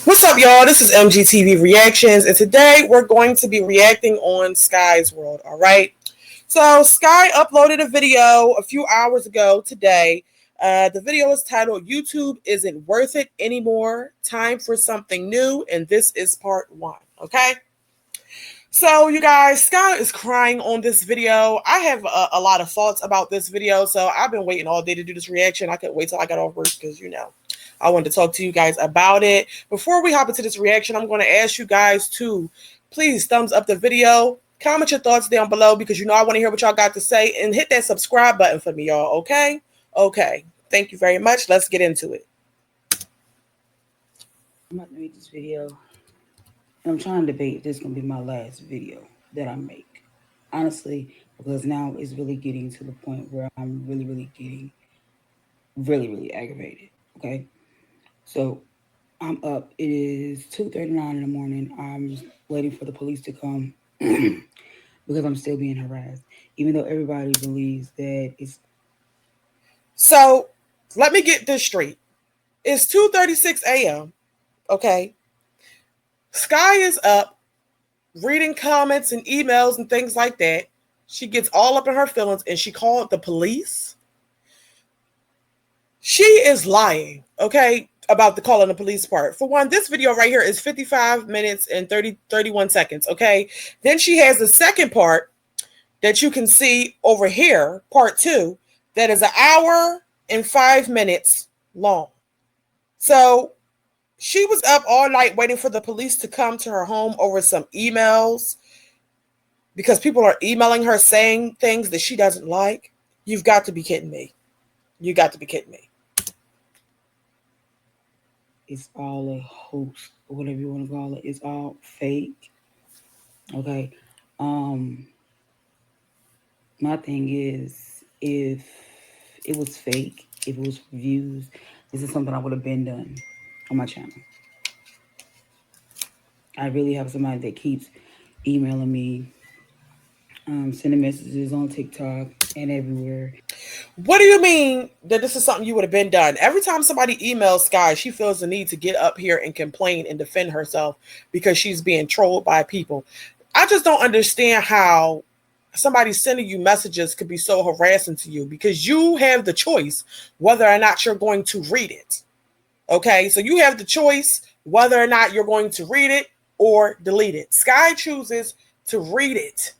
What's up, y'all? This is MGTV Reactions, and today we're going to be reacting on Skye's World. All right. So, Skye uploaded a video a few hours ago today. The video is titled "YouTube Isn't Worth It Anymore. Time for Something New," and this is part one. Okay. So, you guys, Skye is crying on this video. I have a lot of thoughts about this video, so I've been waiting all day to do this reaction. I couldn't wait till I got off work because, I wanted to talk to you guys about it. Before we hop into this reaction, I'm going to ask you guys to please thumbs up the video, comment your thoughts down below because I want to hear what y'all got to say, and hit that subscribe button for me, y'all. Okay? Okay. Thank you very much. Let's get into it. I'm about to make this video. I'm trying to debate if this is going to be my last video that I make. Honestly, because now it's really getting to the point where I'm really getting really aggravated. Okay? So I'm up. It is 2:39 in the morning. I'm waiting for the police to come because I'm still being harassed. Even though everybody believes that it's... So let me get this straight. It's 2:36 a.m. Okay. Skye is up reading comments and emails and things like that. She gets all up in her feelings and she called the police. She is lying, okay, about the calling the police part. For one, this video right here is 55 minutes and 31 seconds, okay? Then she has the second part that you can see over here, part two, that is 1 hour and 5 minutes long. So she was up all night waiting for the police to come to her home over some emails because people are emailing her saying things that she doesn't like. You've got to be kidding me. You got to be kidding me. It's all a hoax, or whatever you want to call it. It's all fake. Okay. My thing is, if it was fake, if it was views, this is something I would have been done on my channel. I really have somebody that keeps emailing me, sending messages on TikTok and everywhere. What do you mean that this is something you would have been done? Every time somebody emails Skye, she feels the need to get up here and complain and defend herself because she's being trolled by people. I just don't understand how somebody sending you messages could be so harassing to you because you have the choice whether or not you're going to read it. Okay, so you have the choice whether or not you're going to read it or delete it. Skye chooses to read it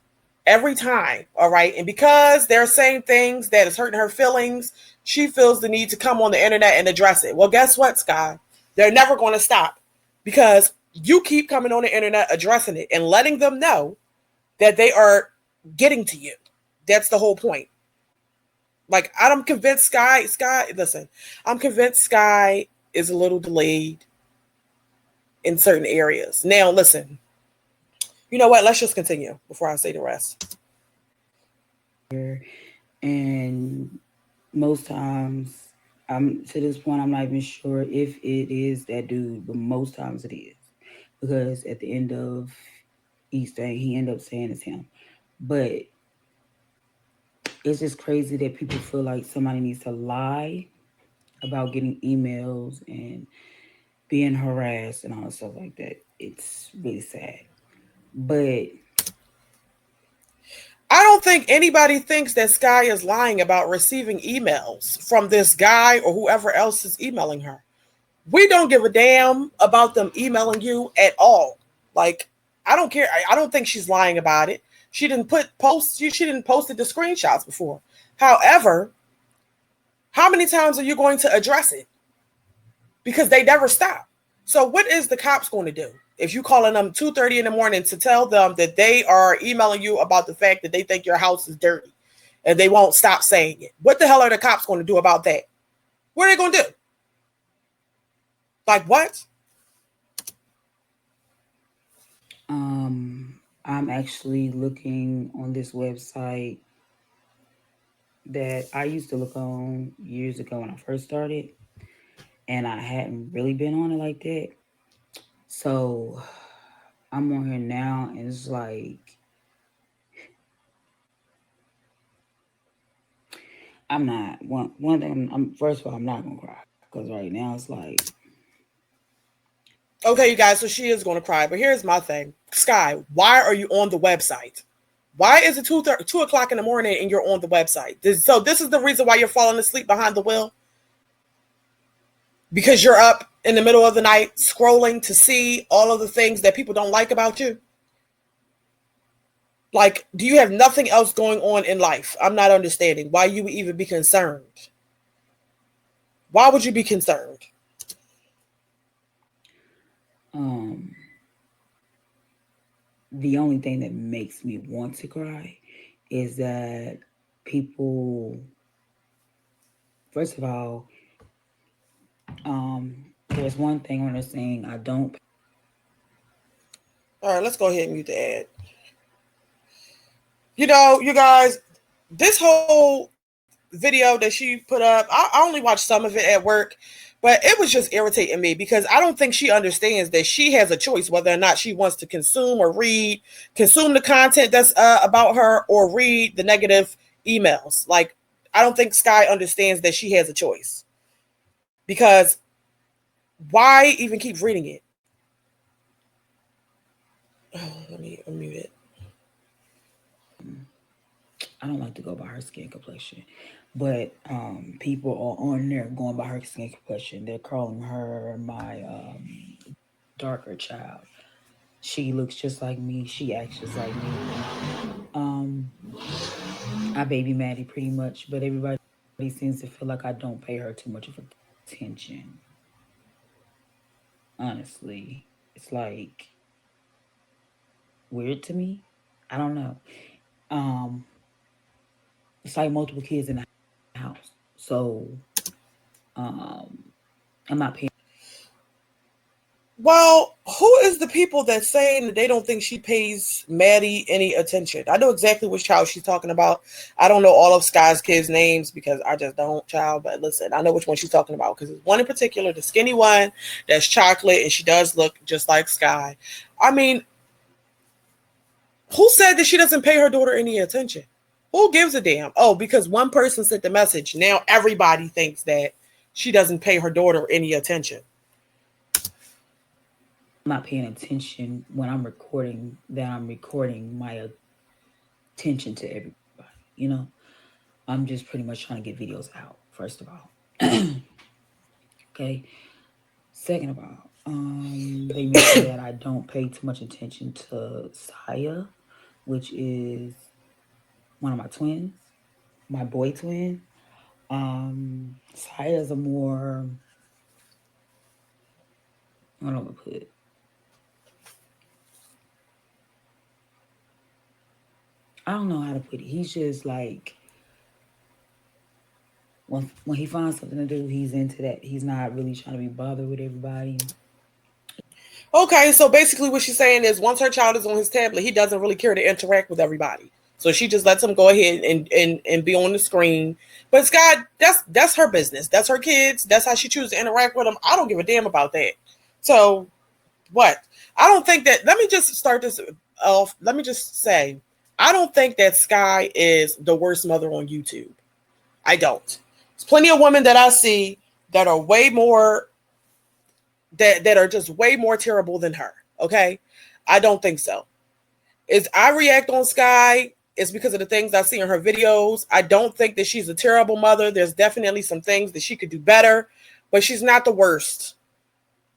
every time. All right. And because they're saying things that is hurting her feelings, she feels the need to come on the internet and address it. Well, guess what, Skye? They're never going to stop because you keep coming on the internet addressing it and letting them know that they are getting to you. That's the whole point. Like, I'm convinced Skye, listen, I'm convinced Skye is a little delayed in certain areas. Now, listen, you know what? Let's just continue before I say the rest. And most times, I'm to this point, I'm not even sure if it is that dude, but most times it is. Because at the end of each thing, he ended up saying it's him. But it's just crazy that people feel like somebody needs to lie about getting emails and being harassed and all stuff like that. It's really sad. But I don't think anybody thinks that Skye is lying about receiving emails from this guy or whoever else is emailing her. We don't give a damn about them emailing you at all. Like, I don't care. I don't think she's lying about it. She didn't posted the screenshots before. However, how many times are you going to address it? Because they never stop. So what is the cops going to do? If you calling them 2:30 in the morning to tell them that they are emailing you about the fact that they think your house is dirty and they won't stop saying it, what the hell are the cops going to do about that? What are they going to do? Like what? I'm actually looking on this website that I used to look on years ago when I first started, and I hadn't really been on it like that. So I'm on here now, and it's like, I'm not one thing. I'm first of all, I'm not gonna cry because right now it's like Okay, you guys, so she is going to cry. But here's my thing. Skye, why are you on the website? Why is it 2 o'clock in the morning and you're on the website? So this is the reason why you're falling asleep behind the wheel? Because you're up in the middle of the night scrolling to see all of the things that people don't like about you? Like, do you have nothing else going on in life? I'm not understanding why you would even be concerned. Why would you be concerned? Um, the only thing that makes me want to cry is that people, first of all, there's one thing when they're saying I don't. All right, let's go ahead and mute the ad. You know, you guys, this whole video that she put up, I only watched some of it at work, but it was just irritating me because I don't think she understands that she has a choice whether or not she wants to consume or read, consume the content that's about her or read the negative emails. Like, I don't think Skye understands that she has a choice because why even keep reading it? Oh, let me unmute it. I don't like to go by her skin complexion, but people are on there going by her skin complexion. They're calling her my darker child. She looks just like me. She acts just like me. Um, I baby Maddie pretty much, but everybody seems to feel like I don't pay her too much of attention. Honestly, it's like weird to me. I don't know. Um, it's like multiple kids in the house, so um, I'm not paying. Well, who is the people that's saying that they don't think she pays Maddie any attention? I know exactly which child she's talking about. I don't know all of Skye's kids' names because I just don't, child. But listen, I know which one she's talking about because it's one in particular, the skinny one that's chocolate, and she does look just like Skye. I mean, who said that she doesn't pay her daughter any attention? Who gives a damn? Oh, because one person sent the message. Now everybody thinks that she doesn't pay her daughter any attention. I'm not paying attention when I'm recording. That I'm recording my attention to everybody. You know, I'm just pretty much trying to get videos out. First of all, okay. Second of all, they mentioned that I don't pay too much attention to Saya, which is one of my twins, my boy twin. Saya's a more, I don't know what to put. I don't know how to put it. He's just like when he finds something to do, he's into that. He's not really trying to be bothered with everybody. Okay, so basically what she's saying is once her child is on his tablet, he doesn't really care to interact with everybody. So she just lets him go ahead and be on the screen. But Scott, that's her business. That's her kids. That's how she chooses to interact with them. I don't give a damn about that. So what? I don't think that let me just start this off. Let me just say, I don't think that Skye is the worst mother on YouTube. I don't. There's plenty of women that I see that are way more that are just way more terrible than her. Okay, I don't think so. Is I react on Skye is because of the things I see in her videos. I don't think that she's a terrible mother. There's definitely some things that she could do better, but she's not the worst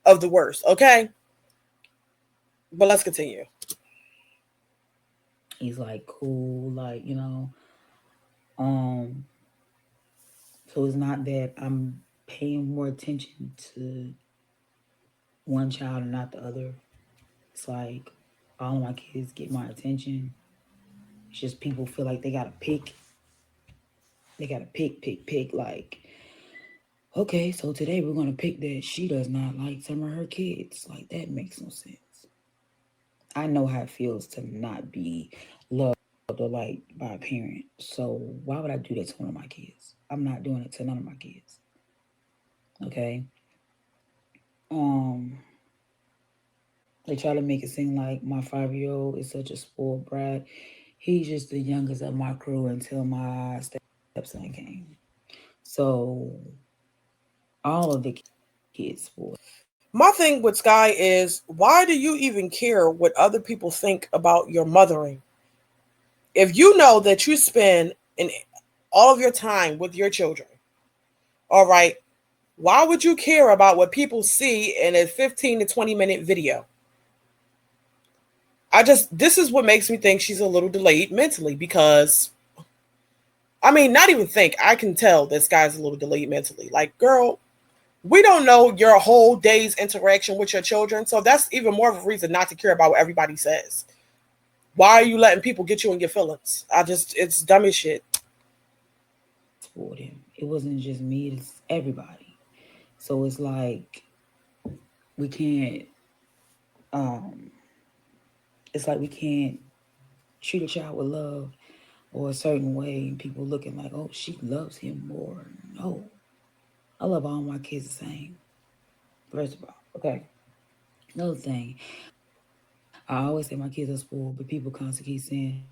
of the worst. Okay, but let's continue. He's like cool, like Um, so it's not that I'm paying more attention to one child and not the other. It's like all of my kids get my attention. It's just people feel like they gotta pick. They gotta pick. Like, okay, so today we're gonna pick that she does not like some of her kids. Like that makes no sense. I know how it feels to not be loved or liked by a parent. So why would I do that to one of my kids? I'm not doing it to none of my kids. Okay. Um, they try to make it seem like my 5-year-old is such a spoiled brat. He's just the youngest of my crew until my stepson came. So all of the kids spoiled. My thing with Skye is, why do you even care what other people think about your mothering? If you know that you spend all of your time with your children, all right, why would you care about what people see in a 15 to 20-minute video? This is what makes me think she's a little delayed mentally, because, I mean, not even think, I can tell this guy's a little delayed mentally. Like, girl, we don't know your whole day's interaction with your children, so that's even more of a reason not to care about what everybody says. Why are you letting people get you in your feelings? It's dumb as shit. Toward him. It wasn't just me, it's everybody. So it's like we can't um it's like we can't treat a child with love or a certain way and people looking like, oh, she loves him more. No. I love all my kids the same. First of all, okay. Another thing, I always say my kids are spoiled, but people constantly keep saying,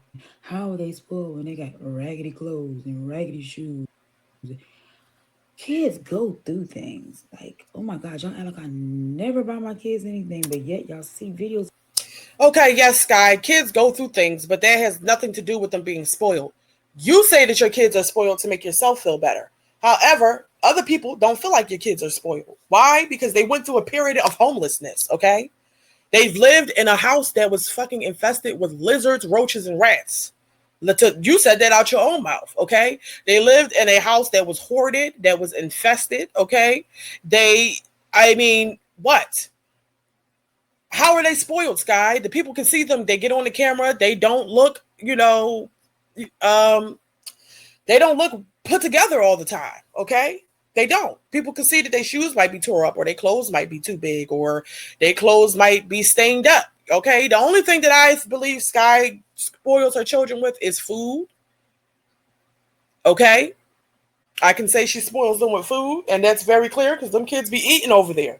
how are they spoiled when they got raggedy clothes and raggedy shoes? Kids go through things. Like, oh my God, y'all act like I never buy my kids anything, but yet y'all see videos. Okay, yes, Skye, kids go through things, but that has nothing to do with them being spoiled. You say that your kids are spoiled to make yourself feel better. However, other people don't feel like your kids are spoiled. Why? Because they went through a period of homelessness, okay? They've lived in a house that was fucking infested with lizards, roaches, and rats. You said that out your own mouth, okay? They lived in a house that was hoarded, that was infested, okay? I mean, what? How are they spoiled, Skye? The people can see them. They get on the camera. They don't look, um, they don't look put together all the time, okay? They don't. People can see that their shoes might be tore up, or their clothes might be too big, or their clothes might be stained up, okay? The only thing that I believe Skye spoils her children with is food, okay? I can say she spoils them with food, and that's very clear because them kids be eating over there.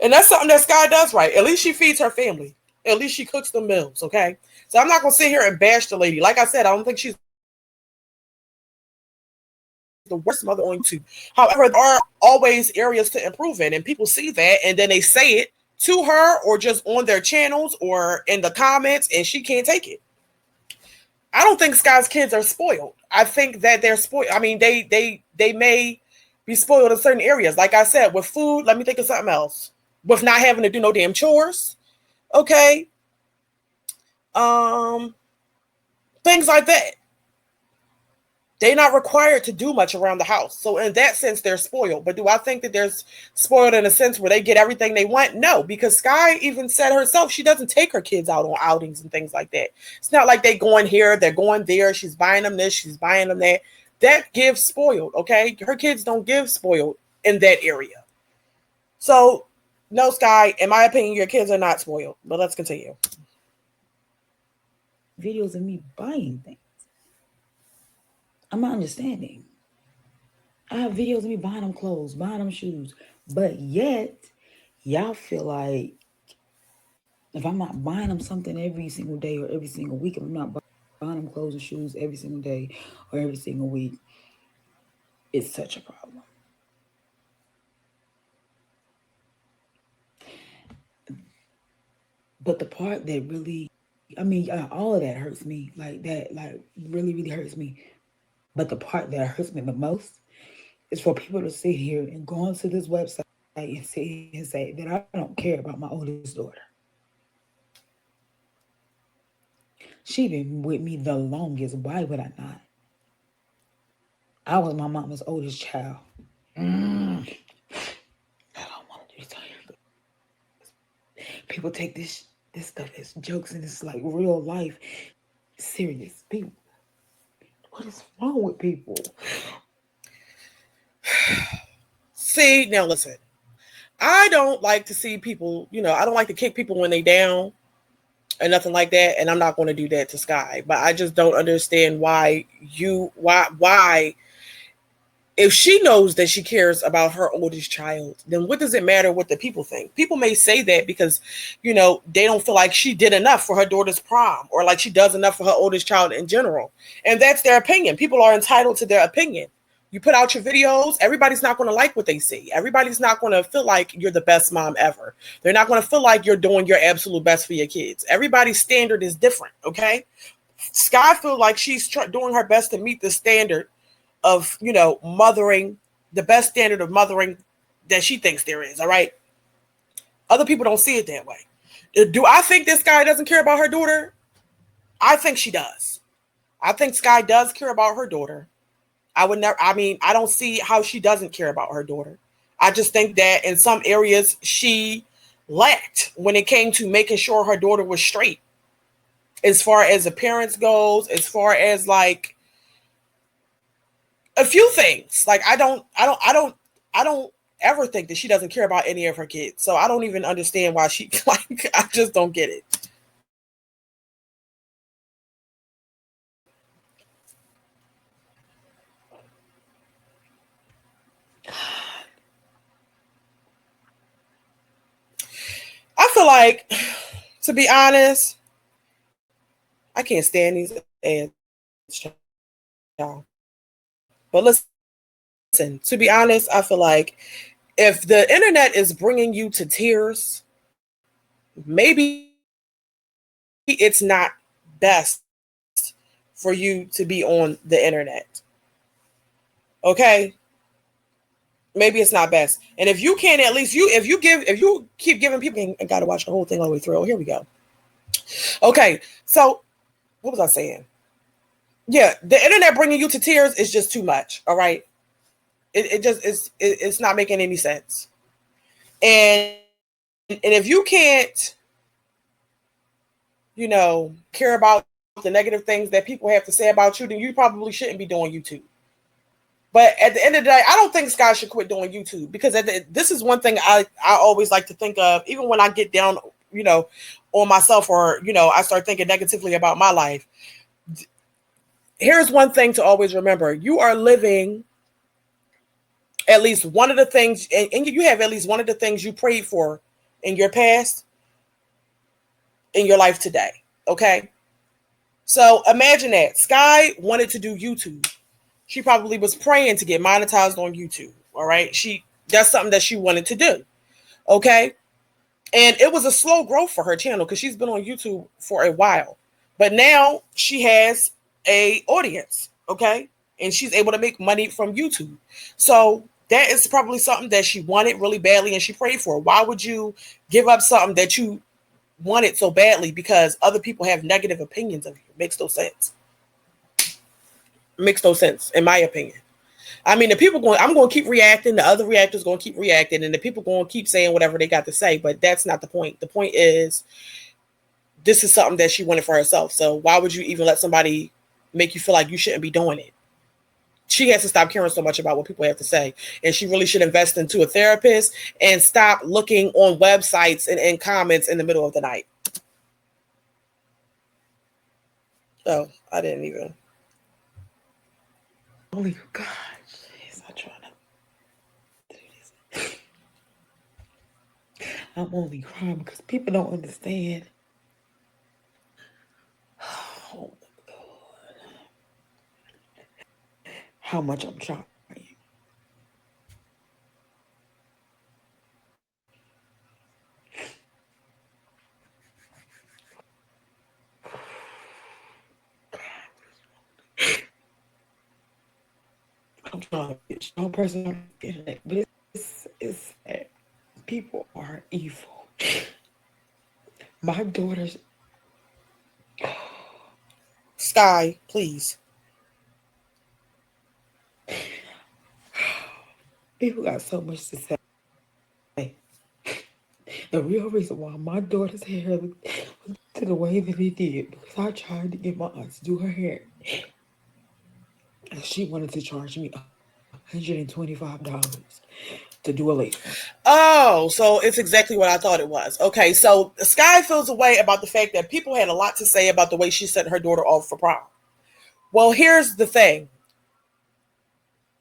And that's something that Skye does right. At least she feeds her family. At least she cooks the meals, okay? So I'm not going to sit here and bash the lady. Like I said, I don't think she's the worst mother on YouTube. However, there are always areas to improve in, and people see that, and then they say it to her or just on their channels or in the comments, and she can't take it. I don't think Skye's kids are spoiled. I think that they're spoiled. I mean, they may be spoiled in certain areas. Like I said, with food, let me think of something else. With not having to do no damn chores. Okay. Things like that. They're not required to do much around the house. So in that sense, they're spoiled. But do I think that they're spoiled in a sense where they get everything they want? No, because Skye even said herself, she doesn't take her kids out on outings and things like that. It's not like they going here, they're going there. She's buying them this, she's buying them that. That gives spoiled, okay? Her kids don't give spoiled in that area. So, no, Skye, in my opinion, your kids are not spoiled. But let's continue. Videos of me buying things. I'm not understanding. I have videos of me buying them clothes, buying them shoes, but yet y'all feel like if I'm not buying them something every single day or every single week, if I'm not buying them clothes and shoes every single day or every single week, it's such a problem. But the part that really, I mean, all of that hurts me. Like that, like really, really hurts me. But the part that hurts me the most is for people to sit here and go onto this website and sit here and say that I don't care about my oldest daughter. She been with me the longest. Why would I not? I was my mama's oldest child. I don't want to tell you. People take this stuff as jokes and it's like real life. Serious people. What is wrong with people? See, now listen. I don't like to see people, I don't like to kick people when they down and nothing like that. And I'm not going to do that to Skye. But I just don't understand why if she knows that she cares about her oldest child, then what does it matter what the people think? People may say that because, they don't feel like she did enough for her daughter's prom or like she does enough for her oldest child in general. And that's their opinion. People are entitled to their opinion. You put out your videos, everybody's not going to like what they see. Everybody's not going to feel like you're the best mom ever. They're not going to feel like you're doing your absolute best for your kids. Everybody's standard is different, okay? Skye feels like she's doing her best to meet the standard of, mothering, the best standard of mothering that she thinks there is, all right? Other people don't see it that way. Do I think this guy doesn't care about her daughter? I think she does. I think Skye does care about her daughter. I don't see how she doesn't care about her daughter. I just think that in some areas she lacked when it came to making sure her daughter was straight. As far as appearance goes, as far as like a few things. Like I don't ever think that she doesn't care about any of her kids. So I don't even understand why she I just don't get it. I feel like, to be honest, I can't stand these ads, y'all. But listen, to be honest, I feel like if the internet is bringing you to tears, maybe it's not best for you to be on the internet. Okay? Maybe it's not best. And if you can't at least if you keep giving people, I gotta watch the whole thing all the way through. Oh, here we go. Okay, so what was I saying? Yeah, the internet bringing you to tears is just too much. All right, it's not making any sense. And if you can't, care about the negative things that people have to say about you, then you probably shouldn't be doing YouTube. But at the end of the day, I don't think Skye should quit doing YouTube because this is one thing I always like to think of, even when I get down, on myself or, I start thinking negatively about my life. Here's one thing to always remember. You are living at least one of the things, and you have at least one of the things you prayed for in your past, in your life today. Okay? So imagine that. Skye wanted to do YouTube. She probably was praying to get monetized on YouTube. All right. That's something that she wanted to do. Okay. And it was a slow growth for her channel because she's been on YouTube for a while. But now she has an audience. Okay. And she's able to make money from YouTube. So that is probably something that she wanted really badly and she prayed for. Why would you give up something that you wanted so badly because other people have negative opinions of you? Makes no sense. Makes no sense, in my opinion. I mean, I'm going to keep reacting. The other reactors going to keep reacting, and the people going to keep saying whatever they got to say. But that's not the point. The point is, this is something that she wanted for herself. So why would you even let somebody make you feel like you shouldn't be doing it? She has to stop caring so much about what people have to say, and she really should invest into a therapist and stop looking on websites and comments in the middle of the night. So I didn't even. Holy God, she's not trying to do this. I'm only crying because people don't understand. Oh my God. How much I'm trying. I'm trying to be a strong person on the internet, but it's sad. People are evil. My daughter's Skye, please. People got so much to say. The real reason why my daughter's hair looked to the way that it did because I tried to get my aunt to do her hair. And she wanted to charge me $125 to do a lace front. Oh, so it's exactly what I thought it was. Okay, so Skye feels a way about the fact that people had a lot to say about the way she sent her daughter off for prom. Well, here's the thing.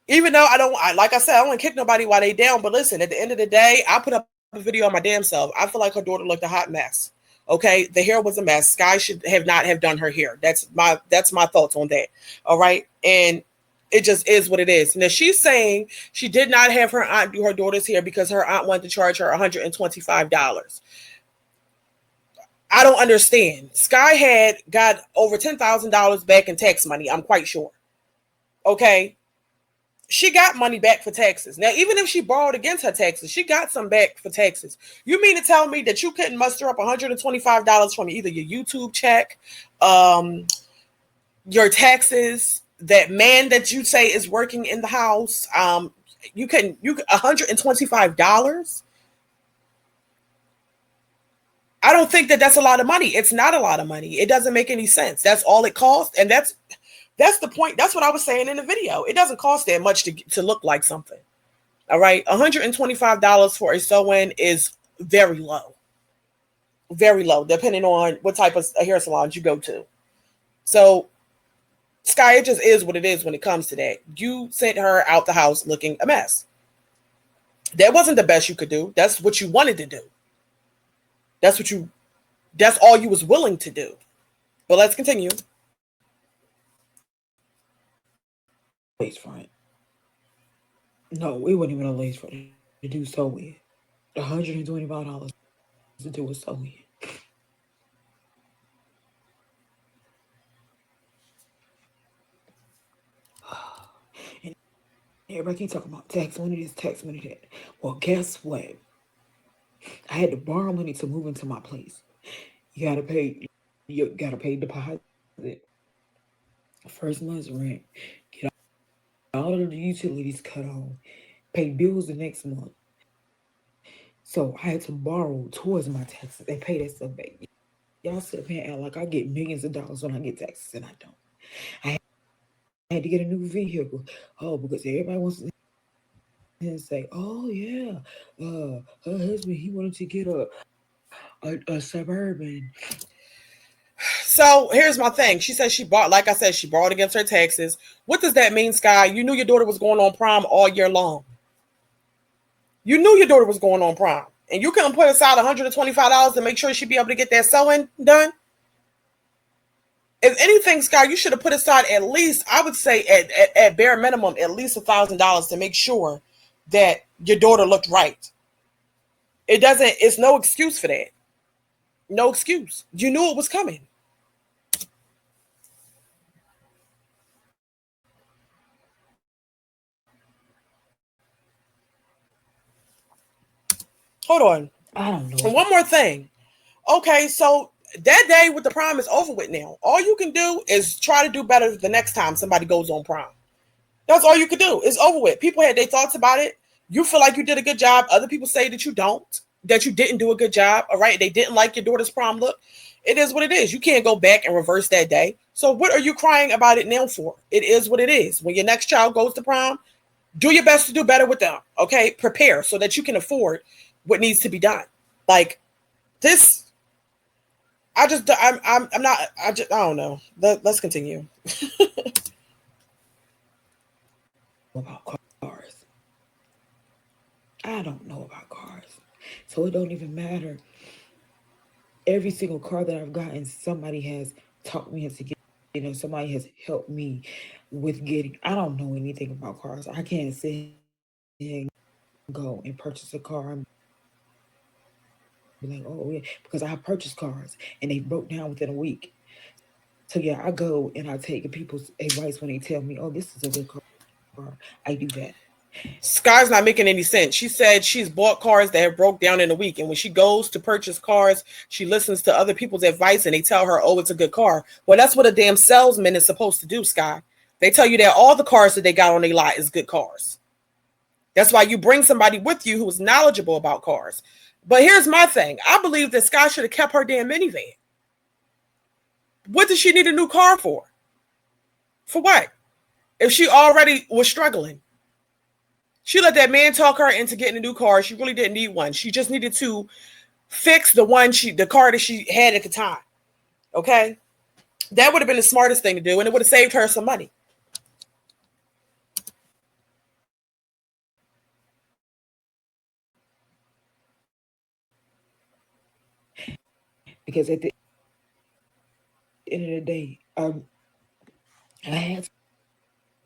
Even though like I said, I don't want to kick nobody while they down, but listen, at the end of the day, I put up a video on my damn self. I feel like her daughter looked a hot mess. Okay, the hair was a mess. Skye should not have done her hair. That's my thoughts on that. All right, and It just is what it is. Now she's saying she did not have her aunt do her daughter's hair because her aunt wanted to charge her $125. I don't understand. Skye had got over $10,000 back in tax money, I'm quite sure. Okay. She got money back for taxes. Now, even if she borrowed against her taxes, she got some back for taxes. You mean to tell me that you couldn't muster up $125 from either your YouTube check, um, your taxes, that man that you say is working in the house? You can $125. I don't think that that's a lot of money. It's not a lot of money. It doesn't make any sense. That's all it costs, and that's the point. That's what I was saying in the video. It doesn't cost that much to look like something. All right, $125 for a sew-in is very low, depending on what type of hair salons you go to. So, Skye, it just is what it is when it comes to that. You sent her out the house looking a mess. That wasn't the best you could do. That's what you wanted to do. That's all you was willing to do. But let's continue. Lace front. No, it wasn't even a lace front to do sewing. $125 to do a sewing. And everybody keep talking about tax money this, tax money that. Well, guess what? I had to borrow money to move into my place. You gotta pay deposit, first month's rent, get all of the utilities cut on, pay bills the next month. So I had to borrow towards my taxes and pay that stuff back. Y'all sit up here and act like I get millions of dollars when I get taxes, and I don't. I had to get a new vehicle. Oh, because everybody wants to say, "Oh yeah, her husband, he wanted to get a suburban." So here's my thing. She said she bought, like I said, she borrowed against her taxes. What does that mean, Skye? You knew your daughter was going on prom all year long. You knew your daughter was going on prom. And you couldn't put aside $125 to make sure she'd be able to get that sewing done? If anything, Skye, you should have put aside at least, I would say at bare minimum, at least $1,000 to make sure that your daughter looked right. It's no excuse for that. No excuse. You knew it was coming. Hold on. I don't know. And one more thing. Okay, so that day with the prom is over with now. All you can do is try to do better the next time somebody goes on prom. That's all you can do. It's over with. People had their thoughts about it. You feel like you did a good job. Other people say that you don't, that you didn't do a good job. All right. They didn't like your daughter's prom look. It is what it is. You can't go back and reverse that day. So what are you crying about it now for? It is what it is. When your next child goes to prom, do your best to do better with them. Okay. Prepare so that you can afford what needs to be done. Like this. I'm not, I don't know. Let's continue. About cars. I don't know about cars. So it don't even matter. Every single car that I've gotten, somebody has taught me how to get, somebody has helped me with getting. I don't know anything about cars. I can't sit and go and purchase a car and be like, oh yeah, because I have purchased cars and they broke down within a week. So yeah, I go and I take people's advice when they tell me, oh, this is a good car. I do that. Skye's not making any sense. She said she's bought cars that have broke down in a week. And when she goes to purchase cars, she listens to other people's advice and they tell her, oh, it's a good car. Well, that's what a damn salesman is supposed to do, Skye. They tell you that all the cars that they got on their lot is good cars. That's why you bring somebody with you who is knowledgeable about cars. But here's my thing. I believe that Skye should have kept her damn minivan. What does she need a new car for? For what? If she already was struggling. She let that man talk her into getting a new car. She really didn't need one. She just needed to fix the car that she had at the time. Okay? That would have been the smartest thing to do, and it would have saved her some money. Because at the end of the day, I had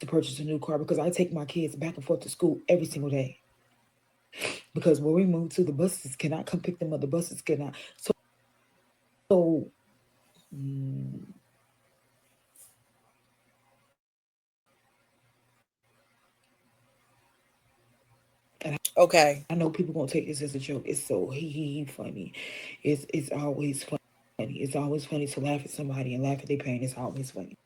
to purchase a new car because I take my kids back and forth to school every single day. Because where we moved to, the buses cannot come pick them up. The buses cannot. So mm, and Okay. I know people gonna take this as a joke. It's so funny. It's always funny. It's always funny to laugh at somebody and laugh at their pain. It's always funny.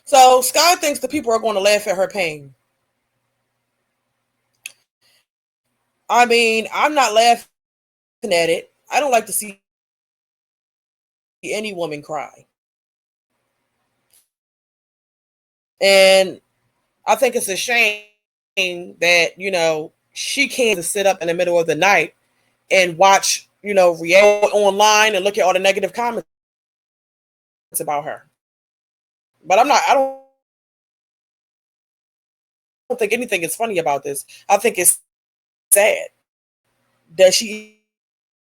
So Skye thinks the people are going to laugh at her pain. I mean, I'm not laughing at it. I don't like to see any woman cry. And I think it's a shame that, she can't sit up in the middle of the night and watch, reality online and look at all the negative comments about her. But I don't think anything is funny about this. I think it's sad that she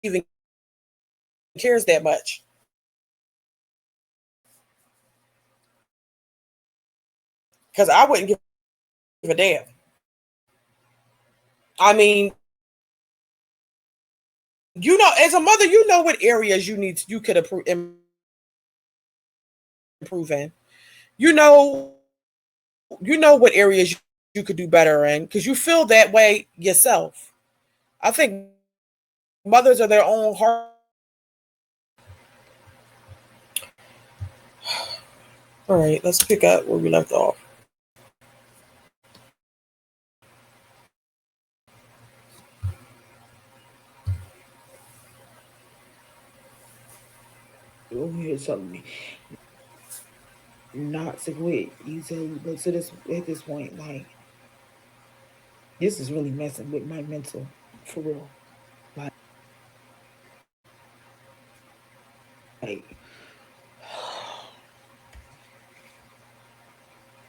even cares that much. Because I wouldn't give a damn. I mean, as a mother, what areas you could improve in. You know, what areas you could do better in because you feel that way yourself. I think mothers are their own heart. All right, let's pick up where we left off. Oh, you're telling me not to quit. You tell you, but to this at this point, like this is really messing with my mental for real. Like,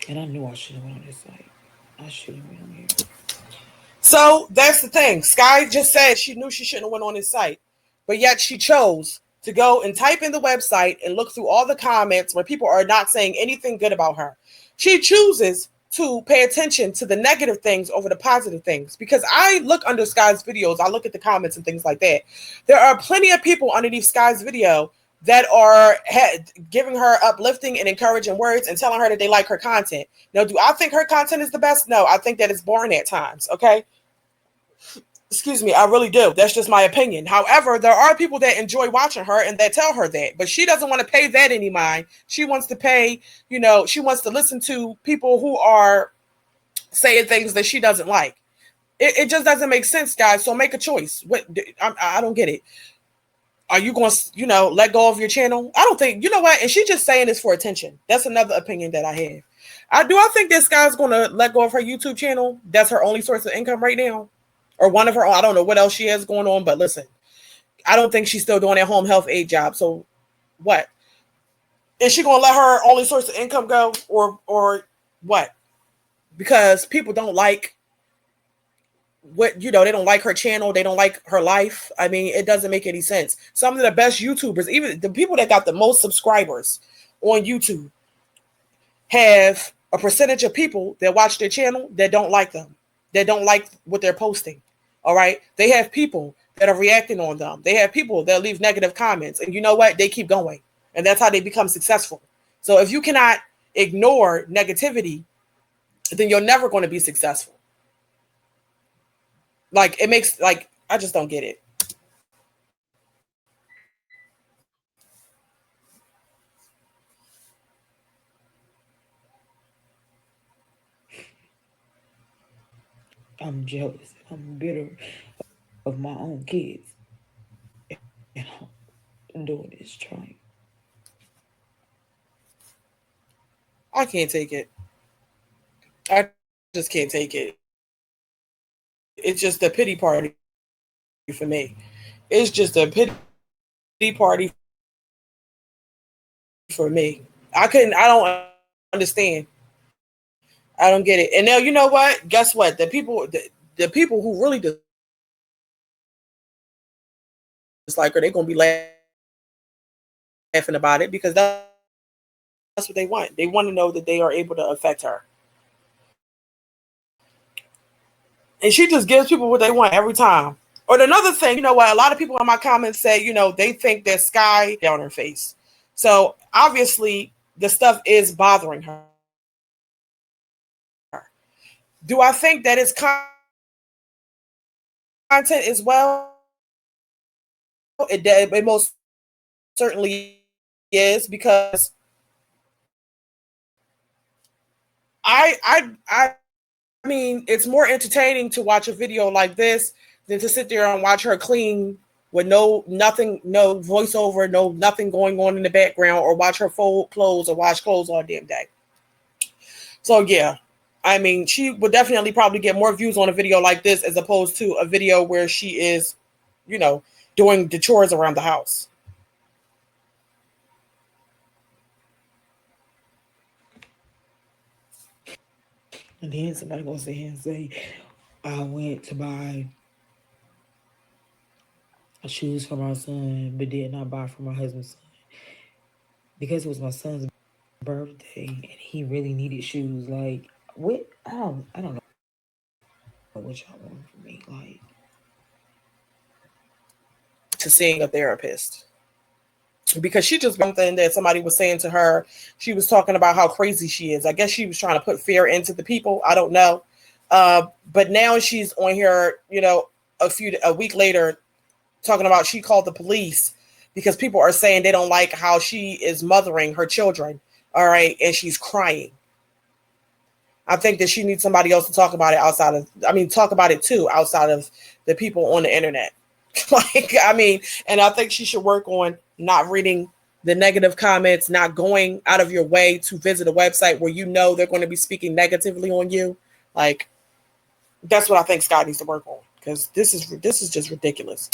and I knew I should have went on this site. I should have went on here. So that's the thing. Skye just said she knew she shouldn't have went on his site, but yet she chose to go and type in the website and look through all the comments where people are not saying anything good about her. She chooses to pay attention to the negative things over the positive things because I look under Skye's videos, I look at the comments and things like that. There are plenty of people underneath Skye's video that are giving her uplifting and encouraging words and telling her that they like her content. Now, do I think her content is the best? No, I think that it's boring at times. Okay. Excuse me, I really do. That's just my opinion. However, there are people that enjoy watching her and that tell her that, but she doesn't want to pay that any mind. She wants to pay, she wants to listen to people who are saying things that she doesn't like. It just doesn't make sense, guys. So make a choice. What I don't get it. Are you going to, let go of your channel? I don't think, you know what? And she's just saying this for attention. That's another opinion that I have. I think this guy's going to let go of her YouTube channel. That's her only source of income right now. Or one of her own. I don't know what else she has going on, but listen, I don't think she's still doing that home health aid job. So what? Is she going to let her only source of income go or what? Because people don't like they don't like her channel. They don't like her life. I mean, it doesn't make any sense. Some of the best YouTubers, even the people that got the most subscribers on YouTube, have a percentage of people that watch their channel that don't like them, that don't like what they're posting. All right. They have people that are reacting on them. They have people that leave negative comments. And you know what? They keep going. And that's how they become successful. So if you cannot ignore negativity, then you're never going to be successful. I just don't get it. I'm jealous. I'm bitter of my own kids. And I'm doing this trying. I can't take it. I just can't take it. It's just a pity party for me. It's just a pity party for me. I don't understand. I don't get it. And now you know what? Guess what? The people who really dislike her, they're gonna be laughing about it because that's what they want. They want to know that they are able to affect her. And she just gives people what they want every time. Or another thing, you know what? A lot of people in my comments say, they think that Skye down her face. So obviously, the stuff is bothering her. Do I think that it's content as well? It most certainly is because I mean, it's more entertaining to watch a video like this than to sit there and watch her clean with no nothing, no voiceover, no nothing going on in the background, or watch her fold clothes or wash clothes all damn day. So yeah, I mean, she would definitely probably get more views on a video like this as opposed to a video where she is, you know, doing the chores around the house. And then somebody gonna sit here and say, I went to buy shoes for my son, but did not buy for my husband's son because it was my son's birthday and he really needed shoes. Like, what? I don't know what y'all want from me. Like, To seeing a therapist because she just something that somebody was saying to her. She was talking about how crazy she is. I guess she was trying to put fear into the people. I don't know. But now she's on here, a week later, talking about she called the police because people are saying they don't like how she is mothering her children. All right, and she's crying. I think that she needs somebody else to talk about it outside of. I mean, talk about it too outside of the people on the internet. I mean, and I think she should work on not reading the negative comments, not going out of your way to visit a website where you know they're going to be speaking negatively on you. Like, that's what I think Scott needs to work on because this is just ridiculous.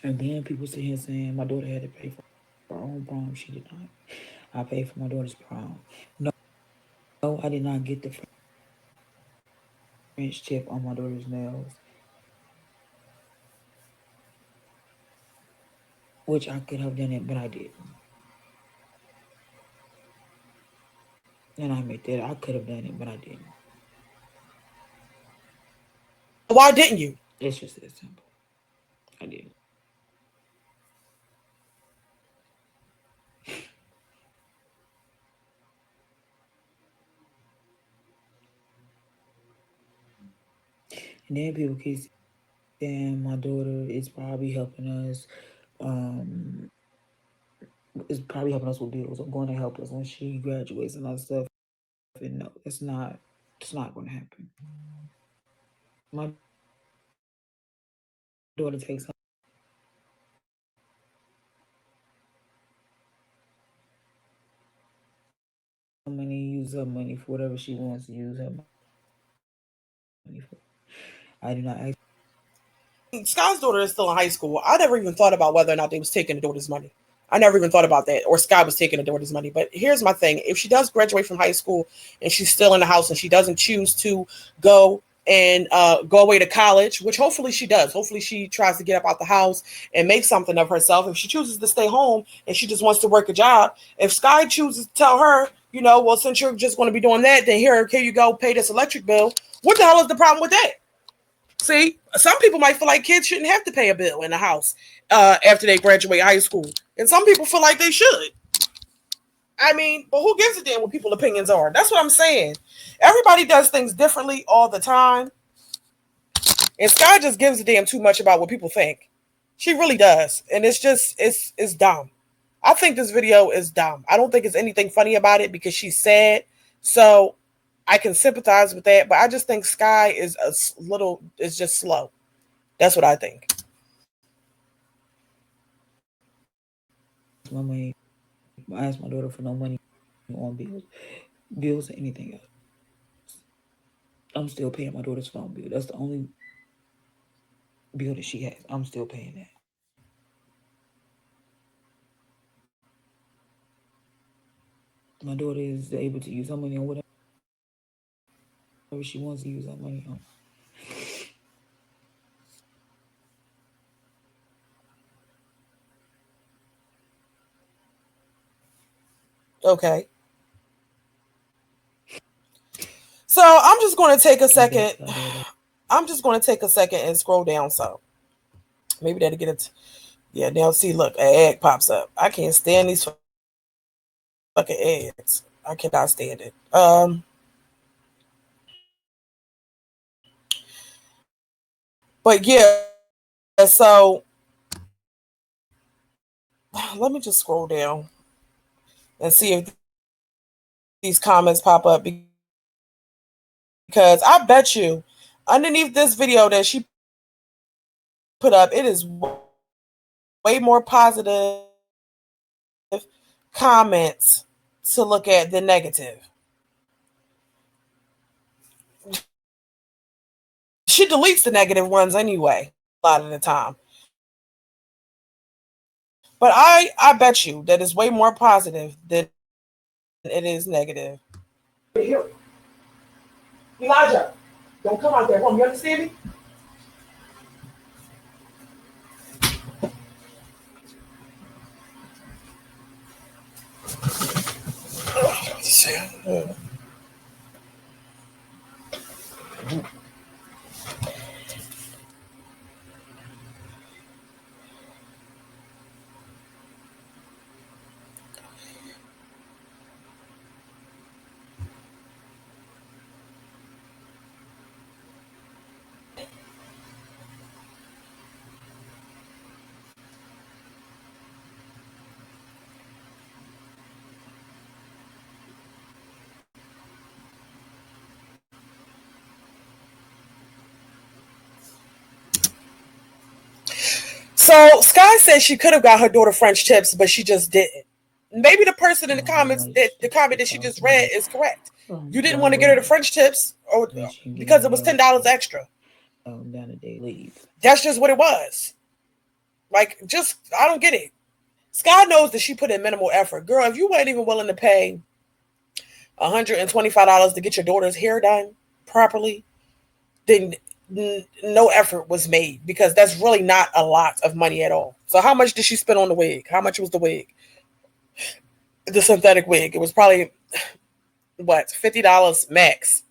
and then people sit here saying my daughter had to pay for her own prom. She did not. I paid for my daughter's prom. No, I did not get the French tip on my daughter's nails, which I could have done it, but I didn't. And I admit that I could have done it, but I didn't. Why didn't you? It's just that simple. I didn't. And then people keep saying my daughter is probably helping us. Um, is probably helping us with bills or going to help us when she graduates and all that stuff. And no, it's not. It's not going to happen. My daughter takes her money, use her money for whatever she wants to use her money for. I do not ask. Scott's daughter is still in high school. I never even thought about whether or not they was taking the daughter's money. I never even thought about that, or Scott was taking the daughter's money. But here's my thing: if she does graduate from high school and she's still in the house and she doesn't choose to go and go away to college, which hopefully she does. Hopefully she tries to get up out the house and make something of herself. If she chooses to stay home and she just wants to work a job, if Skye chooses to tell her, well, since you're just going to be doing that, then here you go, pay this electric bill. What the hell is the problem with that? See, some people might feel like kids shouldn't have to pay a bill in the house after they graduate high school, and some people feel like they should. I mean, but who gives a damn what people's opinions are? That's what I'm saying. Everybody does things differently all the time, and Sky just gives a damn too much about what people think. She really does, and it's dumb. I think this video is dumb. I don't think it's anything funny about it because she's sad, so I can sympathize with that. But I just think Sky is just slow. That's what I think. My money. I ask my daughter for no money on bills or anything else. I'm still paying my daughter's phone bill. That's the only bill that she has. I'm still paying that. My daughter is able to use her money on whatever she wants to use her money on. Okay. So I'm just going to take a I bet second. my daughter. I'm just going to take a second and scroll down. So maybe that'll get it. Yeah, now see, look, an egg pops up. I can't stand these fucking eggs. I cannot stand it. But yeah, so let me just scroll down and see if these comments pop up because I bet you underneath this video that she put up, it is way more positive comments to look at than negative. She deletes the negative ones anyway, a lot of the time. But I bet you that it's way more positive than it is negative. Here, Elijah, don't come out there home. You understand me? So Skye said she could have got her daughter French tips, but she just didn't. Maybe the person in the comments, that the comment that she just read is correct. You didn't want to get her the French tips, or because it was $10 extra. Down a day leave. That's just what it was. Like, just I don't get it. Skye knows that she put in minimal effort. Girl, if you weren't even willing to pay $125 to get your daughter's hair done properly, then no effort was made because that's really not a lot of money at all. So how much did she spend on the wig? How much was the wig? The synthetic wig. It was probably what, $50 max.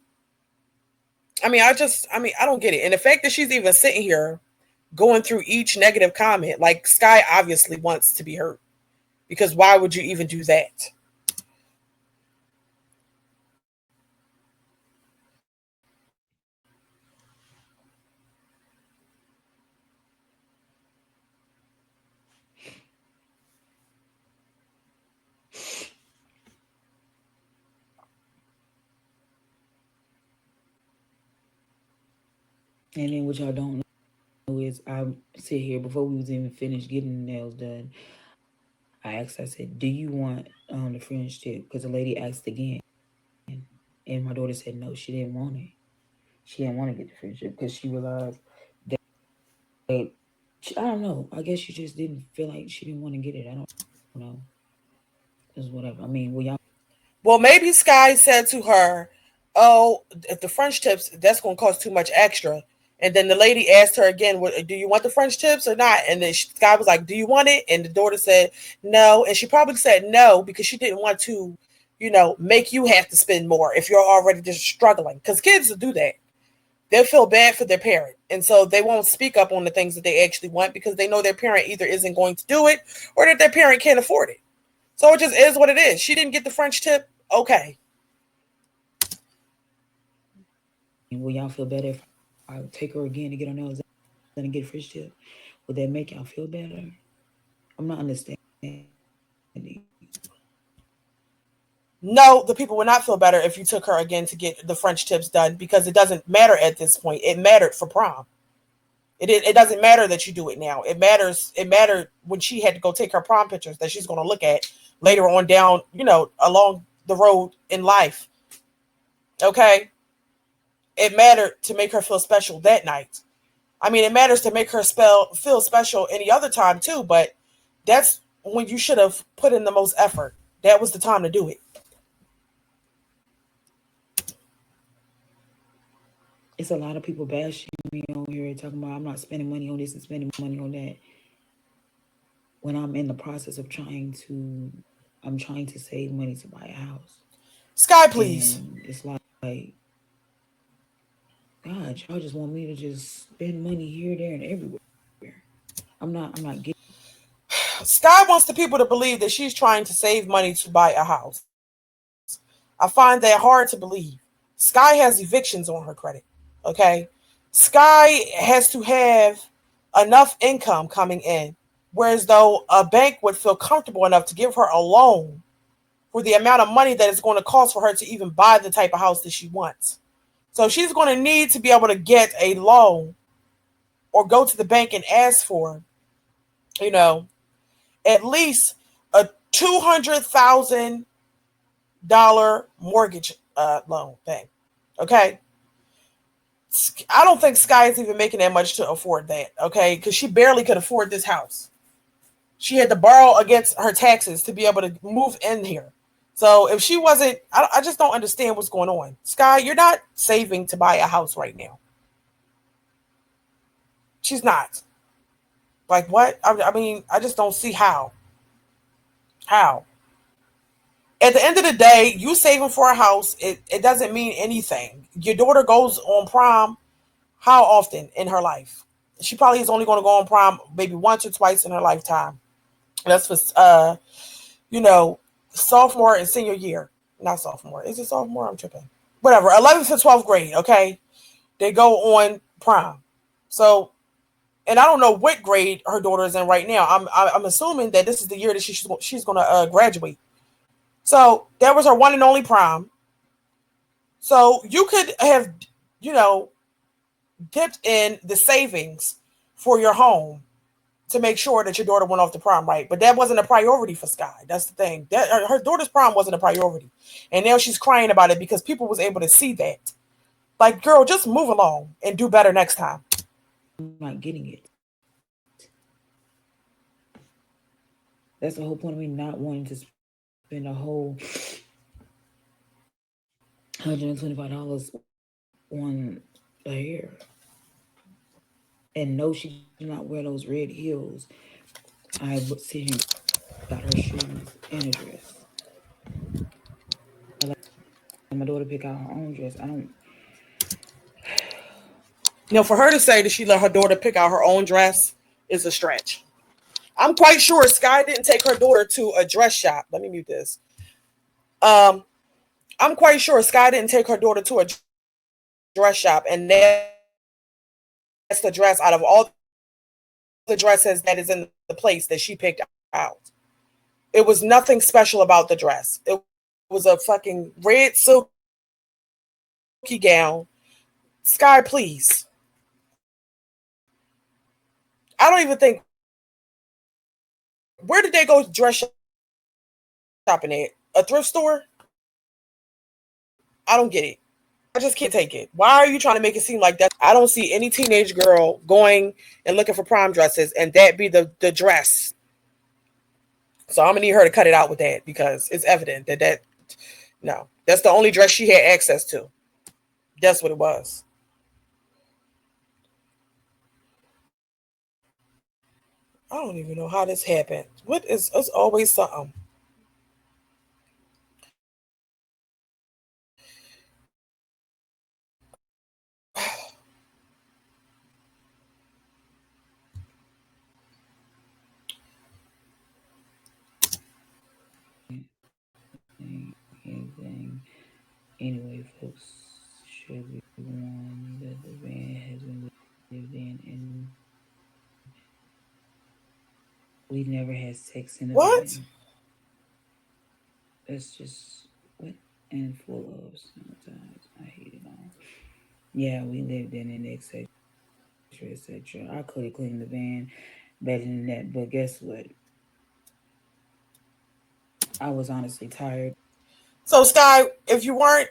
I don't get it. And the fact that she's even sitting here going through each negative comment, like Skye obviously wants to be hurt. Because why would you even do that? And then what y'all don't know is I sit here before we was even finished getting the nails done. I asked, I said, "Do you want the French tip?" Because the lady asked again, and my daughter said no, she didn't want it. She didn't want to get the French tip because she realized that I don't know. I guess she just didn't feel like she didn't want to get it. I don't know. It's whatever. I mean, well, y'all. Well, maybe Skye said to her, "Oh, if the French tips, that's going to cost too much extra." And then the lady asked her again, "Do you want the French tips or not?" And then Skye was like, "Do you want it?" And the daughter said, "No." And she probably said no because she didn't want to, make you have to spend more if you're already just struggling. Because kids will do that. They'll feel bad for their parent. And so they won't speak up on the things that they actually want because they know their parent either isn't going to do it or that their parent can't afford it. So it just is what it is. She didn't get the French tip. Okay. Will y'all feel better if I take her again to get her nails done and get a French tip? Would that make y'all feel better? I'm not understanding. No, the people would not feel better if you took her again to get the French tips done because it doesn't matter at this point. It mattered for prom. It doesn't matter that you do it now. It matters. It mattered when she had to go take her prom pictures that she's going to look at later on down, along the road in life. Okay. It mattered to make her feel special that night. I mean, it matters to make her feel special any other time too, but that's when you should have put in the most effort. That was the time to do it. it's a lot of people bashing me on here talking about I'm not spending money on this and spending money on that when I'm in the process of I'm trying to save money to buy a house. Skye, please. And it's like, God, y'all just want me to just spend money here, there, and everywhere. I'm not getting. Skye wants the people to believe that she's trying to save money to buy a house. I find that hard to believe. Skye has evictions on her credit. Okay. Skye has to have enough income coming in, whereas though a bank would feel comfortable enough to give her a loan for the amount of money that it's going to cost for her to even buy the type of house that she wants. So she's going to need to be able to get a loan or go to the bank and ask for, you know, at least a $200,000 mortgage loan thing. Okay. I don't think Skye is even making that much to afford that. Okay. Because she barely could afford this house. She had to borrow against her taxes to be able to move in here. So if she wasn't, I just don't understand what's going on. Skye, you're not saving to buy a house right now. She's not. Like what? I mean, I just don't see how. How? At the end of the day, you saving for a house, it doesn't mean anything. Your daughter goes on prom how often in her life? She probably is only going to go on prom maybe once or twice in her lifetime. That's for you know, sophomore and senior year. Not sophomore. Is it sophomore? I'm tripping. Whatever. 11th to 12th grade, okay? They go on prom. So, and I don't know what grade her daughter is in right now. I'm assuming that this is the year that she's going to graduate. So that was her one and only prom. So you could have, you know, dipped in the savings for your home to make sure that your daughter went off to prom, right? But that wasn't a priority for Skye. That's the thing. That her daughter's prom wasn't a priority, and now she's crying about it because people was able to see that. Like, girl, just move along and do better next time. I'm not getting it. That's the whole point of me not wanting to spend a whole $125 on the hair. And no, she did not wear those red heels. I would sit here and got her shoes and a dress. I let my daughter pick out her own dress. I don't. You know, for her to say that she let her daughter pick out her own dress is a stretch. I'm quite sure Skye didn't take her daughter to a dress shop. Let me mute this. Um, I'm quite sure Skye didn't take her daughter to a dress shop, and that's the dress out of all the dresses that is in the place that she picked out. It was nothing special about the dress. It was a fucking red silky gown. Skye, please. I don't even think. Where did they go dress shopping at? A thrift store? I don't get it. I just can't take it. Why are you trying to make it seem like that? I don't see any teenage girl going and looking for prom dresses and that be the dress. So I'm gonna need her to cut it out with that because it's evident that no, that's the only dress she had access to. That's what it was. I don't even know how this happened. What is it's always something. Anything. Anyway, folks, should be warned that the van has been lived in, and we never had sex in the What? van. That's just what and full of sometimes. I hate it all. Yeah, we lived in it, etc., etc. I could have cleaned the van better than that, but guess what? I was honestly tired. So Skye, if you weren't,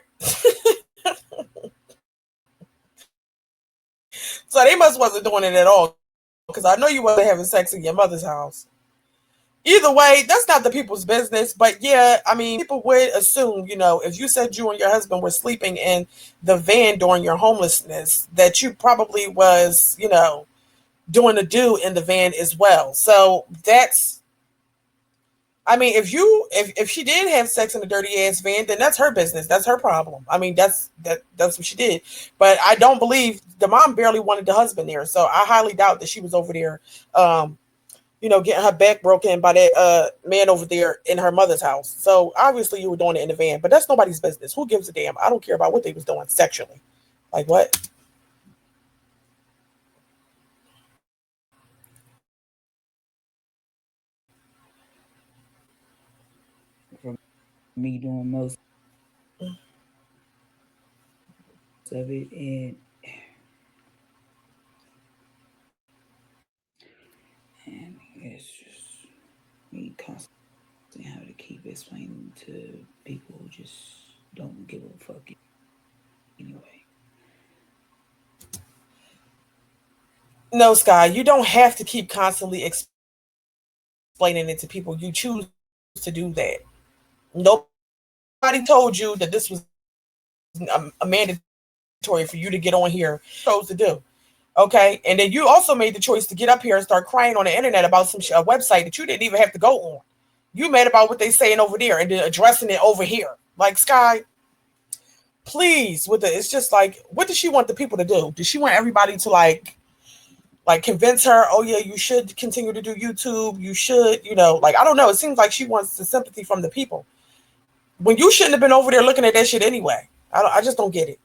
so they must wasn't doing it at all because I know you wasn't having sex in your mother's house. Either way, that's not the people's business. But yeah, I mean, people would assume, if you said you and your husband were sleeping in the van during your homelessness, that you probably was, doing a do in the van as well. So that's, I mean, if she did have sex in a dirty ass van, then that's her business. That's her problem. I mean, that's what she did. But I don't believe the mom barely wanted the husband there. So I highly doubt that she was over there, getting her back broken by that man over there in her mother's house. So obviously you were doing it in the van, but that's nobody's business. Who gives a damn? I don't care about what they was doing sexually. Like what? For me doing most of it, and it's just me constantly having to keep explaining to people who just don't give a fuck anyway. No, Sky, you don't have to keep constantly explaining it to people. You choose to do that. Nobody told you that this was a mandatory for you to get on here. Chose to do. Okay. And then you also made the choice to get up here and start crying on the internet about some a website that you didn't even have to go on. You mad about what they saying over there and then addressing it over here. Like Sky, please with it. It's just like, what does she want the people to do? Does she want everybody to like convince her, oh yeah, you should continue to do YouTube. You should, like I don't know. It seems like she wants the sympathy from the people when you shouldn't have been over there looking at that shit anyway. I just don't get it.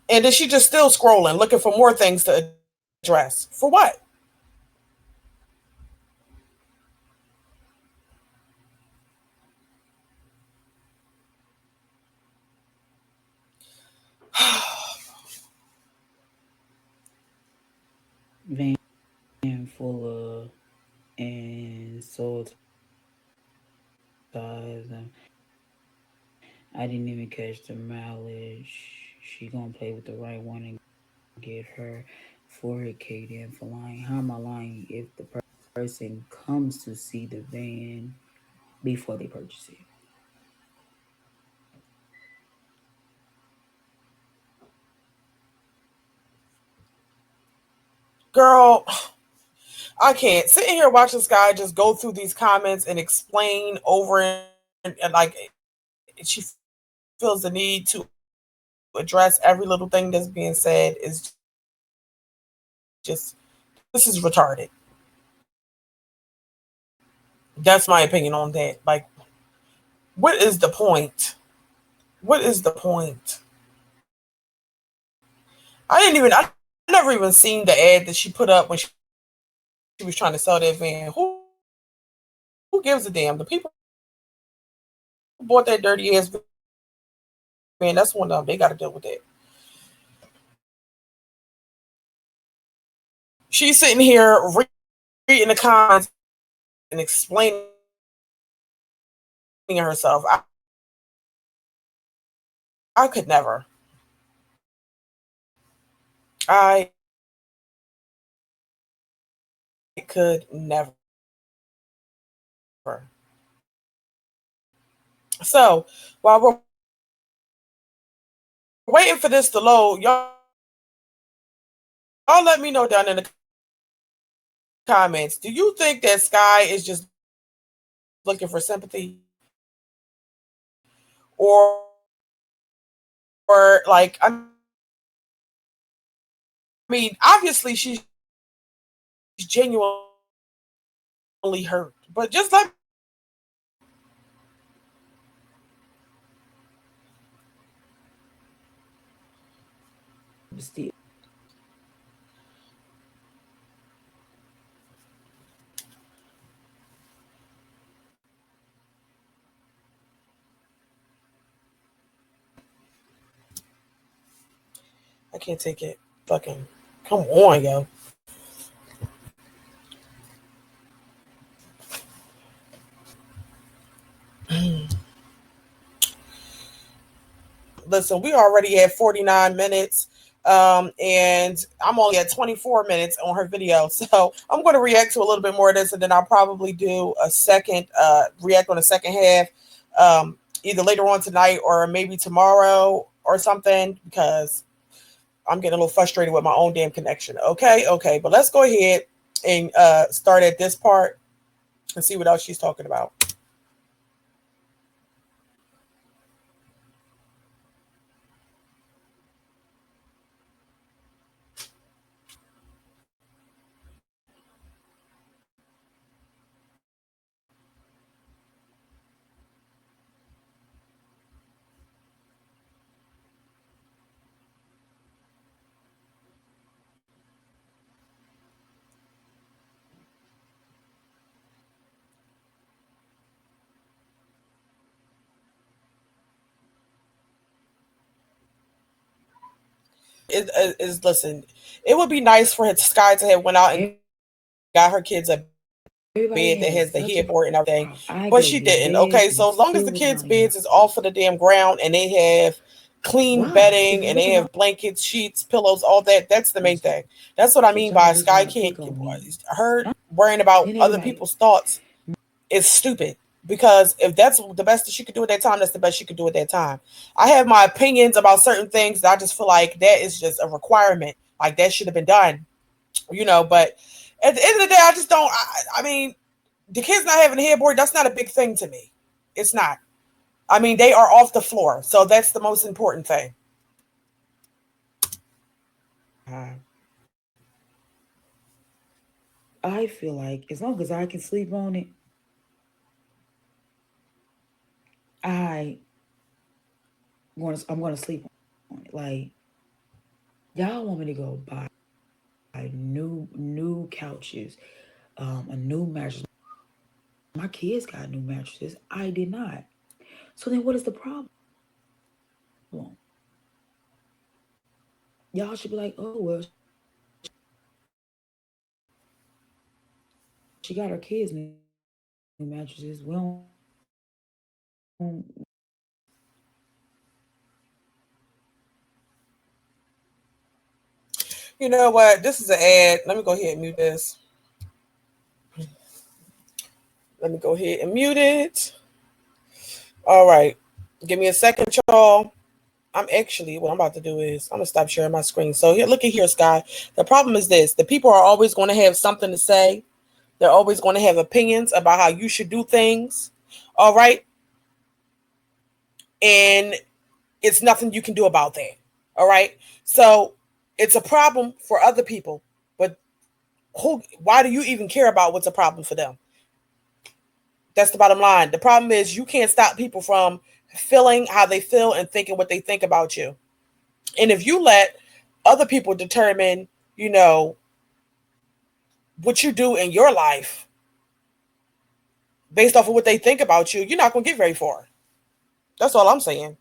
And then she just still scrolling, looking for more things to address. For what? Van full of and soul ties. I didn't even catch the mileage. She gonna play with the right one and get her forehead caved in for lying. How am I lying if the person comes to see the van before they purchase it? Girl, I can't. Sitting here watching this guy just go through these comments and explain over and like she feels the need to address every little thing that's being said is just, this is retarded. That's my opinion on that. Like, what is the point? What is the point? I never even seen the ad that she put up when she was trying to sell that van. Who gives a damn? The people who bought that dirty ass van, that's one of them. They got to deal with that. She's sitting here reading the comments and explaining herself. I could never. I could never. So while we're waiting for this to load, y'all let me know down in the comments. Do you think that Skye is just looking for sympathy, or like I mean, obviously she's genuinely hurt, but just let Still, I can't take it. Fucking come on, yo. Listen, we already had 49 minutes. And I'm only at 24 minutes on her video. So I'm going to react to a little bit more of this, and then I'll probably do a second, react on the second half, either later on tonight or maybe tomorrow or something, because I'm getting a little frustrated with my own damn connection. Okay. But let's go ahead and start at this part and see what else she's talking about. Is listen, it would be nice for Skye to have went out and got her kids a Everybody bed that has has the such a headboard and everything, I but gave she you the didn't. beds Okay, and it so as long as still the was kids' not enough. beds is off of the damn ground and they have clean Why? If bedding you and look they at my have blankets, sheets, pillows, all that, that's the main thing. That's what I shit, mean y'all by just Skye want to can't pick on me. her worrying about Then other everybody, people's thoughts is stupid. Because if that's the best that she could do at that time, that's the best she could do at that time. I have my opinions about certain things that I just feel like that is just a requirement. Like that should have been done, But at the end of the day, I just don't. I mean, the kids not having a headboard, that's not a big thing to me. It's not. I mean, they are off the floor, so that's the most important thing. I feel like as long as I can sleep on it, I I'm gonna sleep on it. Like y'all want me to go buy new couches, a new mattress. My kids got new mattresses. I did not. So then what is the problem? Y'all should be like, oh well, she got her kids new mattresses. We don't. You know what? This is an ad. Let me go ahead and mute this. Let me go ahead and mute it. All right. Give me a second, y'all. I'm actually, what I'm about to do is I'm gonna stop sharing my screen. So here, look at here, Skye. The problem is this: the people are always going to have something to say. They're always going to have opinions about how you should do things. All right, and it's nothing you can do about that. All right, so it's a problem for other people, but who? Why do you even care about what's a problem for them? That's the bottom line. The problem is you can't stop people from feeling how they feel and thinking what they think about you. And if you let other people determine, you know, what you do in your life based off of what they think about you, you're not going to get very far. That's all I'm saying.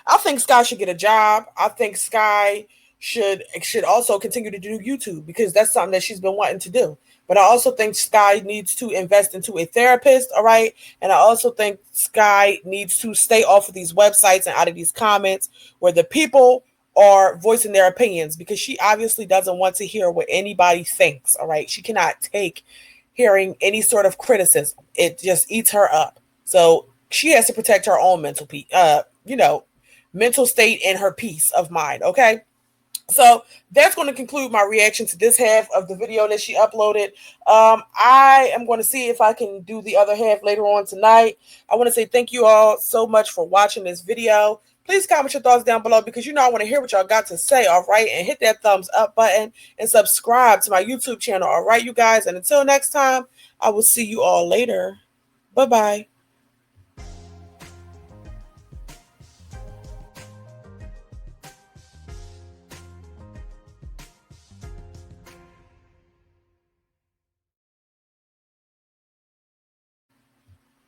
I think Skye should get a job. I think Skye should also continue to do YouTube because that's something that she's been wanting to do. But I also think Skye needs to invest into a therapist, all right? And I also think Skye needs to stay off of these websites and out of these comments where the people are voicing their opinions because she obviously doesn't want to hear what anybody thinks, all right? She cannot take hearing any sort of criticism. It just eats her up. So she has to protect her own mental state and her peace of mind. Okay. So that's going to conclude my reaction to this half of the video that she uploaded. I am going to see if I can do the other half later on tonight. I want to say thank you all so much for watching this video. Please comment your thoughts down below because I want to hear what y'all got to say. All right. And hit that thumbs up button and subscribe to my YouTube channel. All right, you guys. And until next time, I will see you all later. Bye-bye.